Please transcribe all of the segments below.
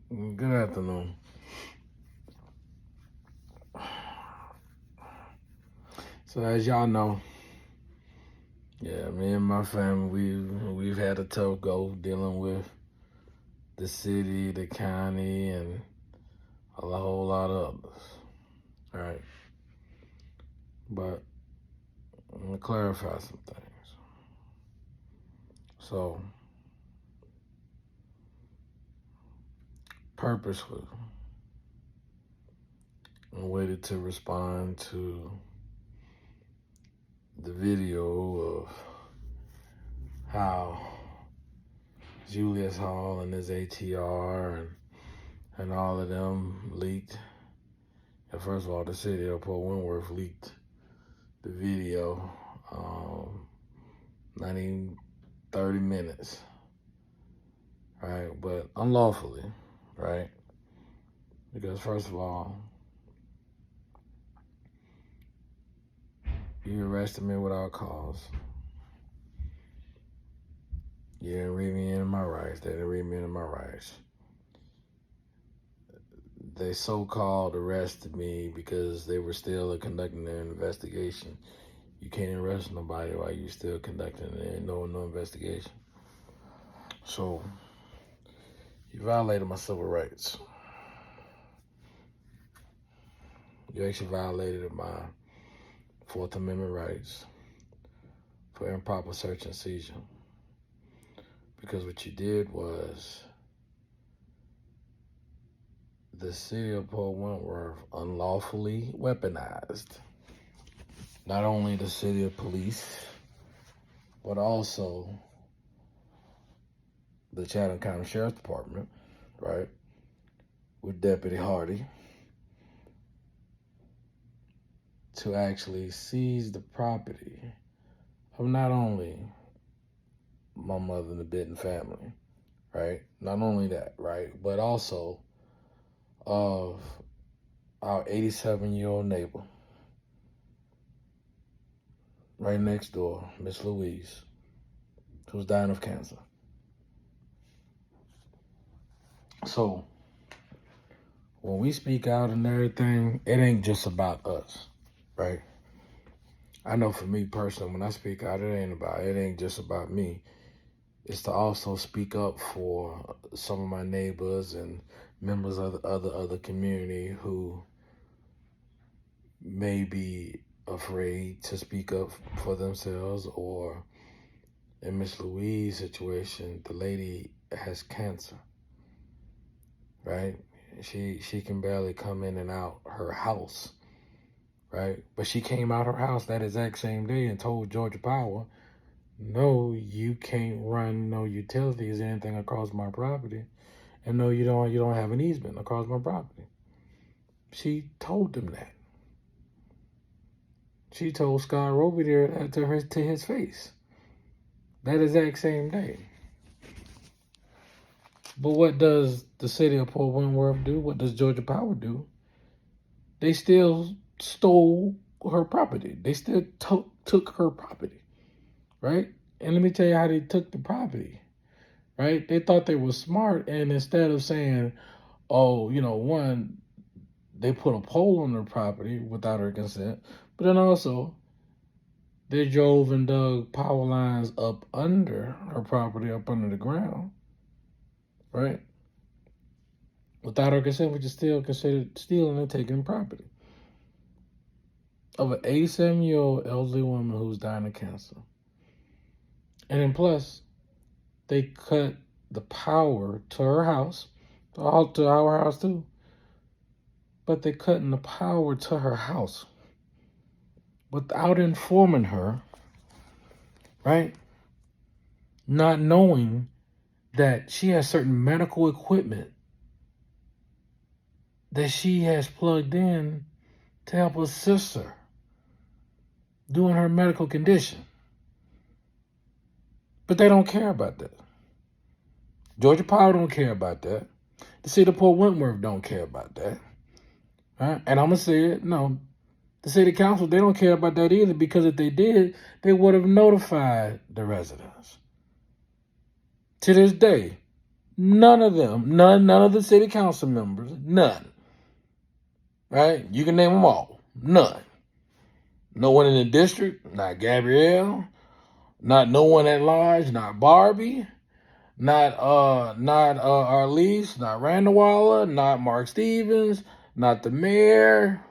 Good afternoon. So as y'all know, me and my family, we've had a tough go dealing with the city, the county, and a whole lot of others. All right. But I'm gonna clarify some things. So purposely, I waited to respond to the video of how Julius Hall and his ATR and all of them leaked. And first of all, the city of Port Wentworth leaked the video, not even 30 minutes, right? But unlawfully, right? Because first of all, you arrested me without cause. You didn't read me into my rights. They didn't read me into my rights. They so-called arrested me because they were still conducting their investigation. You can't arrest nobody while you're still conducting no investigation. So you violated my civil rights. You actually violated my Fourth Amendment rights for improper search and seizure. Because what you did was the city of Port Wentworth unlawfully weaponized not only the city of police, but also the Chatham County Sheriff's Department, right, with Deputy Hardy, to actually seize the property of not only my mother and the Benton family, right? Not only that, right? But also of our 87-year-old neighbor right next door, Miss Louise, who's dying of cancer. So when we speak out and everything, it ain't just about us, right? I know for me personally, when I speak out, it ain't just about me. It's to also speak up for some of my neighbors and members of the other community who may be afraid to speak up for themselves, or in Miss Louise's situation, the lady has cancer, right? She can barely come in and out her house, right? But she came out her house that exact same day and told Georgia Power, no, you can't run no utilities or anything across my property. And no, you don't have an easement across my property. She told them that. She told Scott Roby there to his face that exact same day. But what does the city of Port Wentworth do? What does Georgia Power do? They still stole her property. They still took her property, right? And let me tell you how they took the property, right? They thought they were smart, and instead of saying, oh, one, they put a pole on their property without her consent, but then also they drove and dug power lines up under her property, up under the ground, right? Without her consent, which is still considered stealing and taking property of an 87-year-old elderly woman who's dying of cancer. And then plus, they cut the power to her house, to our house too. But they're cutting the power to her house without informing her, right? Not knowing that she has certain medical equipment that she has plugged in to help assist her during her medical condition. But they don't care about that. Georgia Power don't care about that. The city of Port Wentworth don't care about that. Right? And I'm going to say it, no, the city council, they don't care about that either, because if they did, they would have notified the residents. To this day, None of them. None of the city council members. None. Right? You can name them all. None. No one in the district. Not Gabrielle. Not no one at large. Not Barbie. Not Arlise. Not Randall, not Mark Stevens. Not the mayor.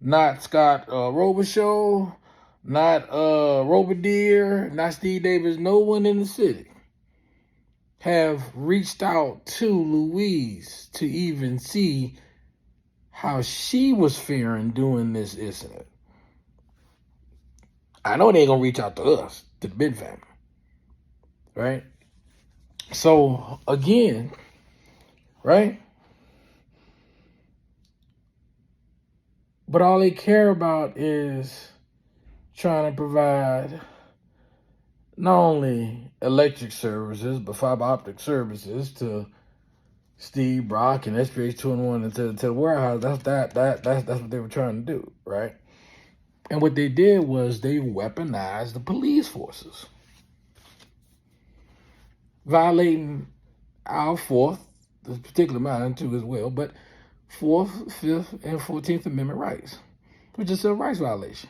Not Scott Robichaux. Not Robert Deere. Not Steve Davis. No one in the city have reached out to Louise to even see how she was faring during this incident. I know they ain't gonna reach out to us, to the Benton family, right? So again, right? But all they care about is trying to provide not only electric services, but fiber optic services to Steve, Brock, and SPH 2-in-1 and to the warehouse. That's what they were trying to do, right? And what they did was they weaponized the police forces, violating our Fourth, this particular matter too as well, but Fourth, Fifth, and 14th Amendment rights, which is a civil rights violation.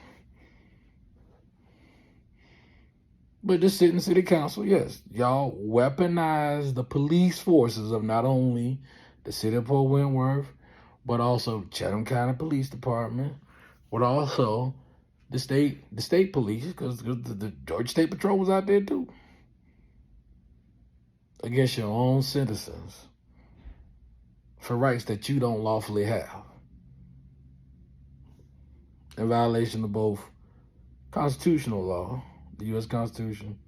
But the sitting city council, yes, y'all weaponize the police forces of not only the city of Port Wentworth, but also Chatham County Police Department, but also the state police, because the Georgia State Patrol was out there too, against your own citizens for rights that you don't lawfully have, in violation of both constitutional law, the U.S. Constitution,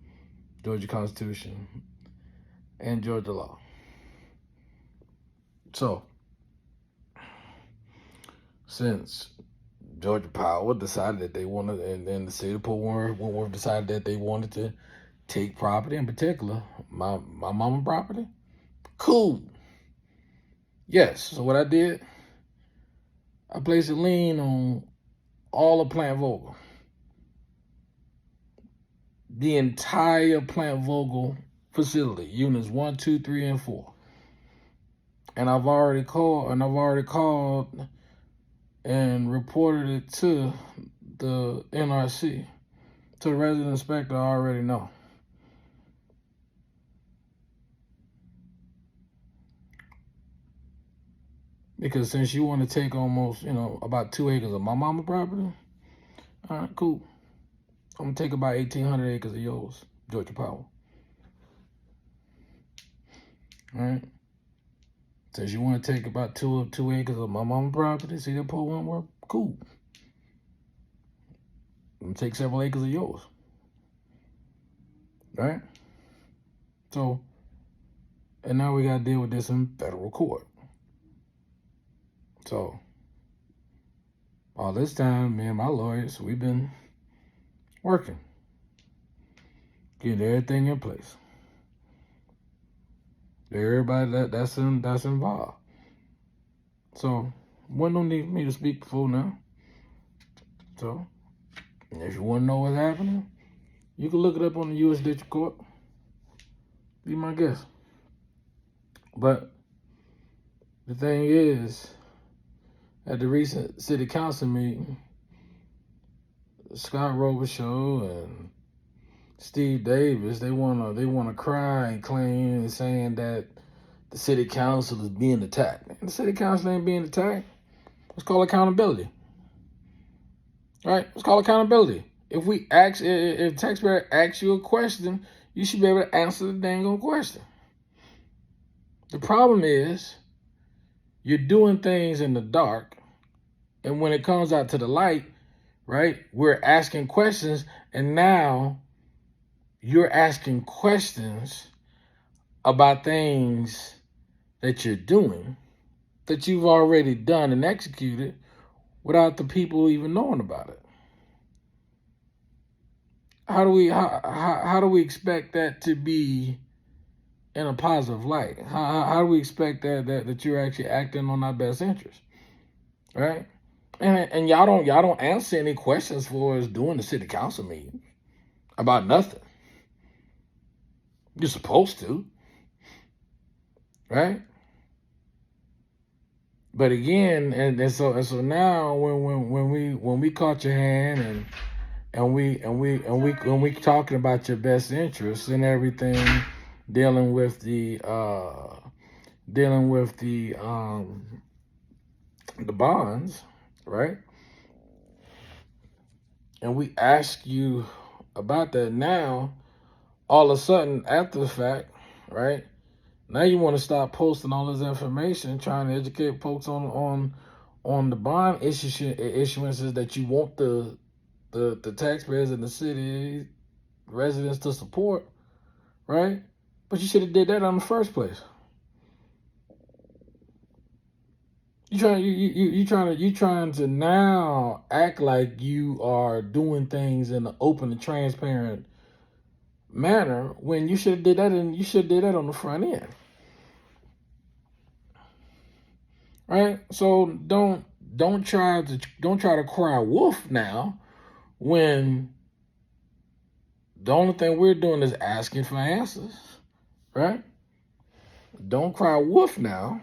Georgia Constitution, and Georgia law. So, since Georgia Power decided that they wanted, and the city of Port Wentworth decided that they wanted to take property, in particular, my mama property, cool. Yes, so what I did, I placed a lien on all of Plant Vogtle. The entire Plant Vogtle facility, units 1, 2, 3, and 4. And I've already called and reported it to the NRC. So the resident inspector already know. Because since you want to take almost, about 2 acres of my mama property, all right, cool. I'm going to take about 1,800 acres of yours, Georgia Power. All right? Since you want to take about 2 acres of my mama property, see that Port Wentworth, cool. I'm going to take several acres of yours. Right? So, and now we got to deal with this in federal court. So, all this time, me and my lawyers, we've been working, getting everything in place. Everybody that's involved. So, one don't need me to speak before now. So, if you want to know what's happening, you can look it up on the U.S. District Court. Be my guest. But the thing is, at the recent city council meeting, Scott Robichaux and Steve Davis, they wanna cry and claim and saying that the city council is being attacked. And the city council ain't being attacked. It's called accountability. Right? It's called accountability. If taxpayer asks you a question, you should be able to answer the dang on question. The problem is you're doing things in the dark, and when it comes out to the light, right, we're asking questions, and now you're asking questions about things that you're doing that you've already done and executed without the people even knowing about it. How do we expect that to be in a positive light? How do we expect that you're actually acting on our best interest, right? And y'all don't answer any questions for us during the city council meeting about nothing. You're supposed to. right? But again, and so now when we caught your hand and we talking about your best interests and everything, dealing with the the bonds, right? And we ask you about that now, all of a sudden after the fact, right? Now you want to start posting all this information, trying to educate folks on the bond issuances that you want the taxpayers in the city residents to support, right? But you should have did that in the first place. You trying to now act like you are doing things in an open and transparent manner when you should have did that on the front end, right? So don't try to cry wolf now when the only thing we're doing is asking for answers, right? Don't cry wolf now,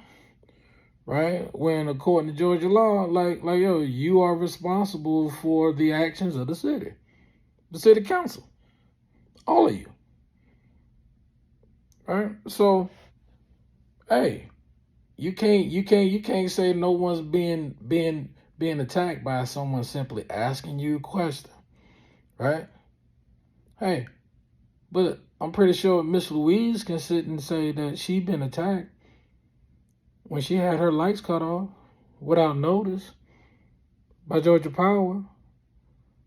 right? When according to Georgia law, like yo, you are responsible for the actions of the city council, all of you, right? So, hey, you can't say no one's being attacked by someone simply asking you a question, right? Hey, but I'm pretty sure Miss Louise can sit and say that she been attacked when she had her lights cut off without notice by Georgia Power,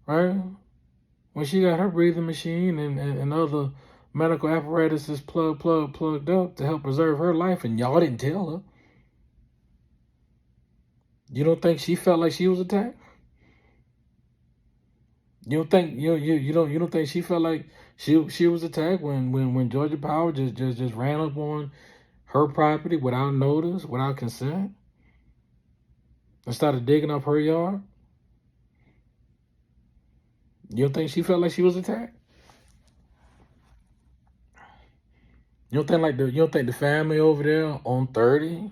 right? When she got her breathing machine and other medical apparatuses plugged up to help preserve her life, and y'all didn't tell her. You don't think she felt like she was attacked? You don't think you don't think she felt like she was attacked when Georgia Power just ran up on her property without notice, without consent, and started digging up her yard? You don't think she felt like she was attacked? You don't think the family over there on 30,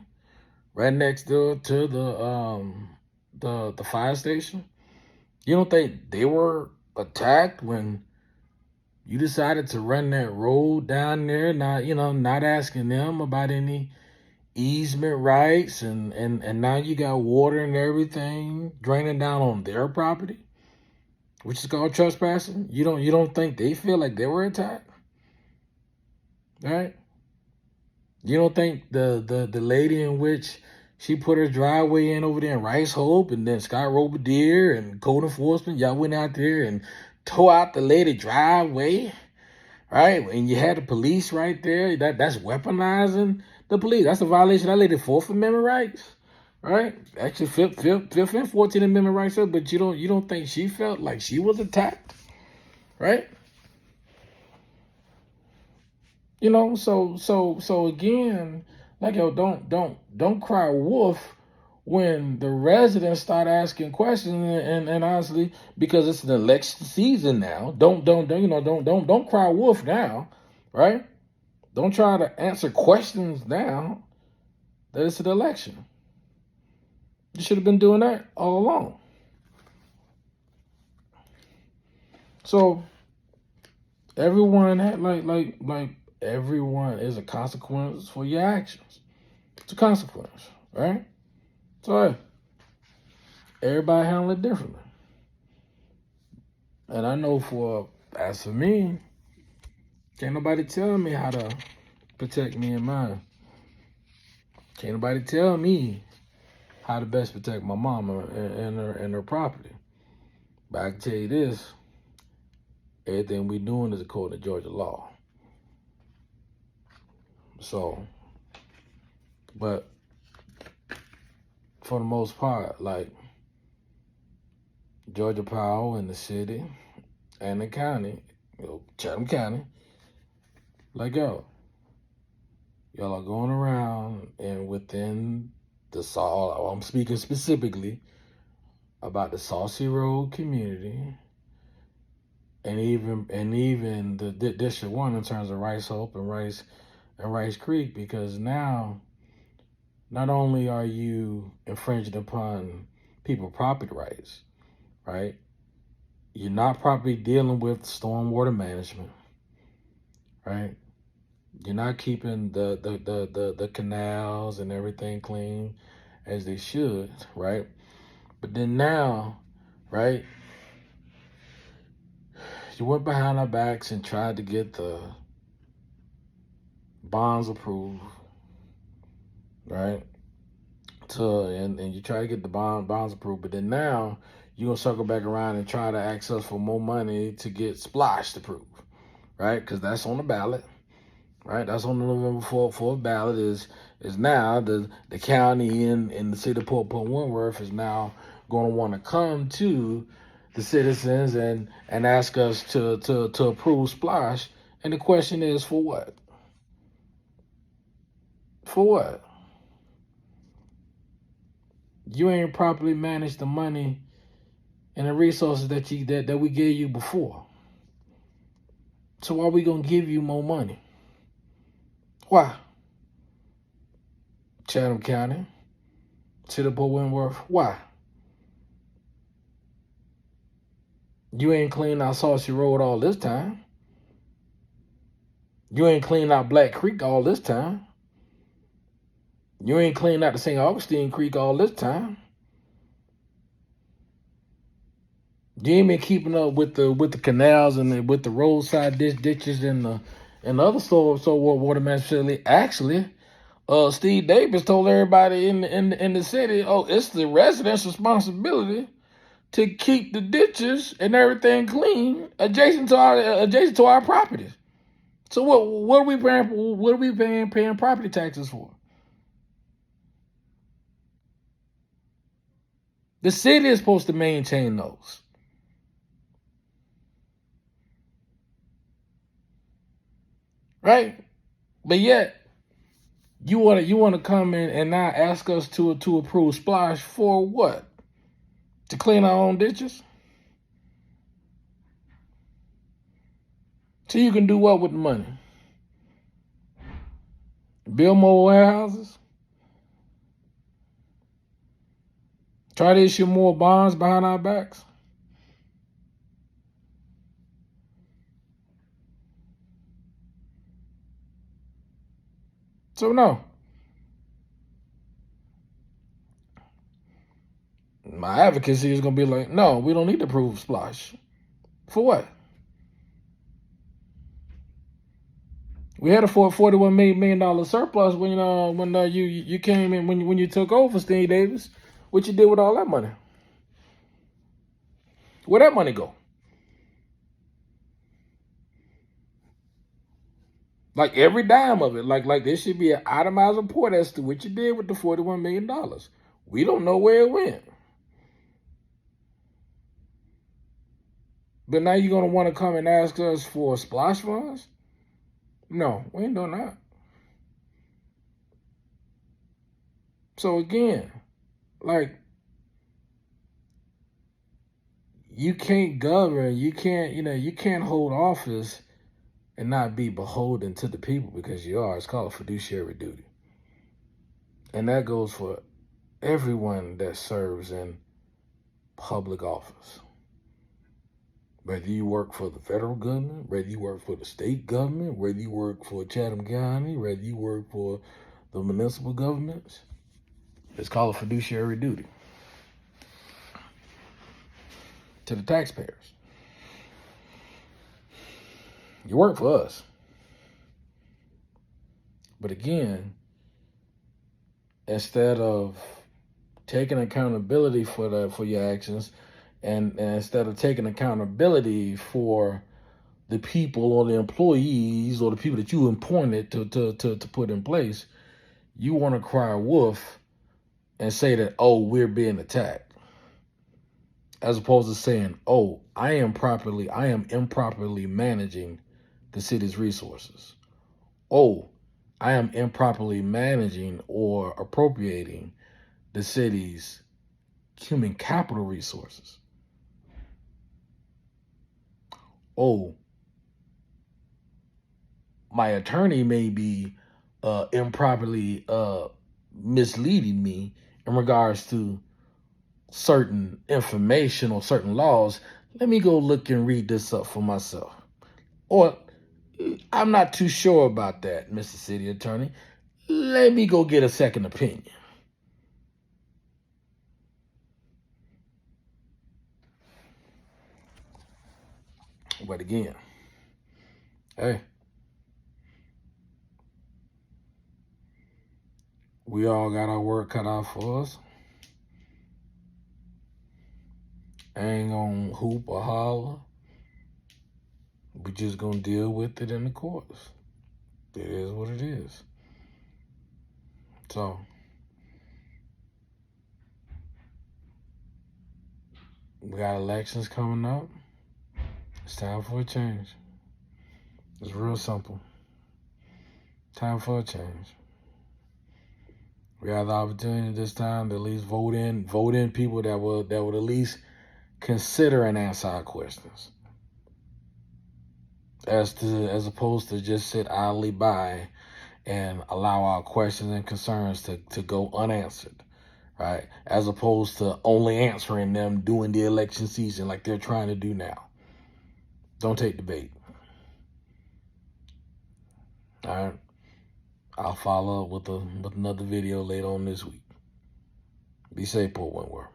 right next door to the fire station, you don't think they were attacked when you decided to run that road down there, not asking them about any easement rights, and now you got water and everything draining down on their property, which is called trespassing? You don't think they feel like they were attacked? Right? You don't think the lady in which she put her driveway in over there in Rice Hope, and then Scott Robadier and code enforcement, y'all went out there and tore out the lady driveway, right? And you had the police right there. That's weaponizing the police. That's a violation of that lady's Fourth Amendment rights, right? Actually, Fifth and 14th Amendment rights, but you don't think she felt like she was attacked, right? So again, like yo, don't cry wolf when the residents start asking questions, and honestly, because it's an election season now, don't cry wolf now, right? Don't try to answer questions now that it's an election. You should have been doing that all along. So everyone had like everyone is a consequence for your actions. It's a consequence, right? So hey, everybody handle it differently. And I know as for me, can't nobody tell me how to protect me and mine. Can't nobody tell me how to best protect my mama and her property. But I can tell you this, everything we doing is according to Georgia law. So, but for the most part, like Georgia Power and the city and the county, Chatham County, like y'all are going around and within I'm speaking specifically about the Saucy Road community, and even the District 1 in terms of Rice Hope and Rice in Rice Creek, because now not only are you infringing upon people's property rights, right? You're not properly dealing with stormwater management, right? You're not keeping the canals and everything clean as they should, right? But then now, right, you went behind our backs and tried to get the bonds approved, right? And you try to get the bonds approved, but then now you're gonna circle back around and try to ask us for more money to get Splash approved, right? Because that's on the ballot, right? That's on the November 4th ballot. Is now the county and the city of Port Wentworth is now going to want to come to the citizens and ask us to approve Splash. And the question is, for what? For what? You ain't properly managed the money and the resources that we gave you before. So why are we gonna give you more money? Why? Chatham County, City of Wentworth, why? You ain't cleaned out Saucy Road all this time. You ain't cleaned out Black Creek all this time. You ain't cleaned out the St. Augustine Creek all this time. You ain't been keeping up with the canals and with the roadside ditches and the other water management facility. Actually, Steve Davis told everybody in the city, oh, it's the residents' responsibility to keep the ditches and everything clean adjacent to our properties. So what are we paying? What are we paying property taxes for? The city is supposed to maintain those. Right? But yet you want to come in and now ask us to approve Splash for what? To clean our own ditches? So you can do what with the money? Build more warehouses? Try to issue more bonds behind our backs? So no. My advocacy is going to be like, no, we don't need to approve Splash. For what? We had a $41 million surplus when you came in, when you took over, Steve Davis. What you did with all that money? Where'd that money go? Like every dime of it. Like there should be an itemized report as to what you did with the $41 million. We don't know where it went. But now you're going to want to come and ask us for splash funds? No, we ain't doing that. So again, like, you can't govern, you can't hold office and not be beholden to the people, because you are. It's called fiduciary duty. And that goes for everyone that serves in public office. Whether you work for the federal government, whether you work for the state government, whether you work for Chatham County, whether you work for the municipal governments, it's called a fiduciary duty to the taxpayers. You work for us. But again, instead of taking accountability for your actions, and instead of taking accountability for the people or the employees or the people that you appointed to put in place, you want to cry wolf and say that, oh, we're being attacked, as opposed to saying, oh, I am improperly managing the city's resources. Oh, I am improperly managing or appropriating the city's human capital resources. Oh, my attorney may be improperly misleading me in regards to certain information or certain laws, let me go look and read this up for myself. Or, I'm not too sure about that, Mr. City Attorney. Let me go get a second opinion. But again, hey, we all got our work cut out for us. Ain't gonna hoop or holler. We just gonna deal with it in the courts. It is what it is. So, we got elections coming up. It's time for a change. It's real simple. Time for a change. We have the opportunity this time to at least vote in people that would at least consider and answer our questions, as opposed to just sit idly by and allow our questions and concerns to go unanswered, right? As opposed to only answering them during the election season like they're trying to do now. Don't take the bait. All right. I'll follow up with another video later on this week. Be safe, Port Wentworth.